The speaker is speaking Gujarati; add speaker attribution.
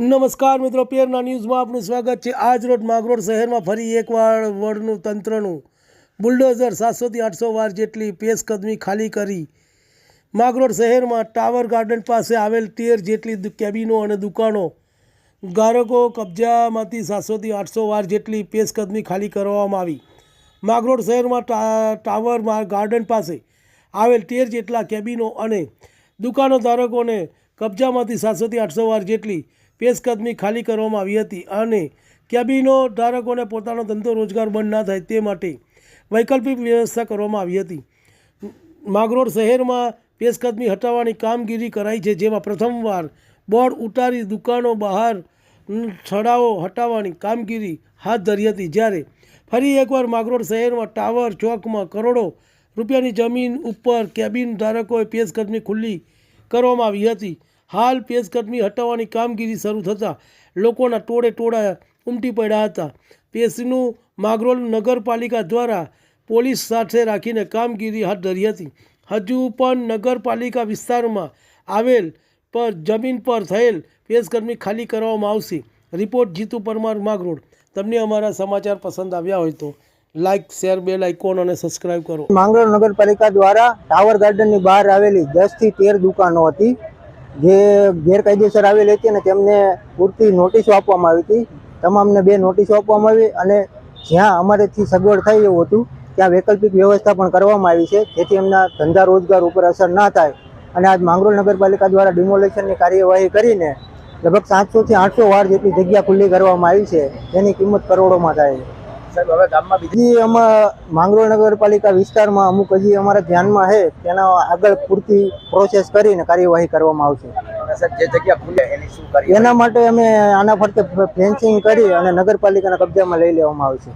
Speaker 1: નમસ્કાર મિત્રો, પેરના ન્યૂઝમાં આપનું સ્વાગત છે। આજ રોજ માંગરોળ શહેરમાં ફરી એકવાર વડનું તંત્રનું બુલડોઝર 700થી 800 વાર જેટલી પેશકદમી ખાલી કરી માંગરોળ શહેરમાં ટાવર ગાર્ડન પાસે આવેલ 13 જેટલી કેબિનો અને દુકાનો ગારકો કબજામાંથી 700થી 800 વાર જેટલી પેશકદમી ખાલી કરવામાં આવી। માંગરોળ શહેરમાં ટાવર ગાર્ડન પાસે આવેલ 13 જેટલા કેબિનો અને દુકાનો ધારકોને કબજામાંથી 700થી 800 વાર જેટલી પેશકદમી ખાલી કરવામાં આવી હતી અને કેબિનો ધારકોને પોતાનો ધંધો રોજગાર બંધ ના થાય તે માટે વૈકલ્પિક વ્યવસ્થા કરવામાં આવી હતી। માંગરોળ શહેરમાં પેશકદમી હટાવવાની કામગીરી કરાઈ છે, જેમાં પ્રથમવાર બોર્ડ ઉતારી દુકાનો બહાર છડાઓ હટાવવાની કામગીરી હાથ ધરી હતી, જ્યારે ફરી એકવાર માંગરોળ શહેરમાં ટાવર ચોકમાં કરોડો રૂપિયાની જમીન ઉપર કેબિન ધારકોએ પેશકદમી ખુલ્લી કરવામાં આવી હતી। હાલ પેશકદમી હટાવવાની કામગીરી શરૂ થતાં લોકોના ટોળે ઉમટી પડ્યા હતા। પેશનું માંગરોળ નગરપાલિકા દ્વારા પોલીસ સાથે રાખીને કામગીરી હાથ ધરી હતી। હજુ પણ નગરપાલિકા વિસ્તારમાં આવેલ પર જમીન પર થયેલ પેશકદમી ખાલી કરવામાં આવશે। રિપોર્ટ જીતુ પરમાર, માંગરોળ। તમને અમારા સમાચાર પસંદ આવ્યા હોય તો લાઇક, શેર, બેલ આઇકોન અને સબસ્ક્રાઇબ કરો।
Speaker 2: માંગરોળ નગરપાલિકા દ્વારા ટાવર ગાર્ડનની બહાર આવેલી 10 થી 13 દુકાનો હતી જે ગેરકાયદેસર આવેલી હતી અને તેમને પૂરતી નોટિસો આપવામાં આવી હતી। તમામને 2 નોટિસો આપવામાં આવી અને જ્યાં અમારેથી સગવડ થાય એવું હતું ત્યાં વૈકલ્પિક વ્યવસ્થા પણ કરવામાં આવી છે, જેથી એમના ધંધા રોજગાર ઉપર અસર ના થાય। અને આજ માંગરોળ નગરપાલિકા દ્વારા ડિમોલેશનની કાર્યવાહી કરીને લગભગ 700થી 800 વાર જેટલી જગ્યા ખુલ્લી કરવામાં આવી છે, જેની કિંમત કરોડોમાં થાય છે।
Speaker 3: સાહેબ, હવે ગામમાં
Speaker 2: બીજી માંગરોળ નગરપાલિકા વિસ્તારમાં અમુક હજી અમારા ધ્યાનમાં છે, તેના આગળ પૂરતી પ્રોસેસ કરીને કાર્યવાહી કરવામાં આવશે।
Speaker 3: જે જગ્યા ખુલે એની શું કાર્યવાહી?
Speaker 2: એના માટે અમે આના ફરતે ફેન્સિંગ કરી અને નગરપાલિકાના કબજામાં લઈ લેવામાં આવશે।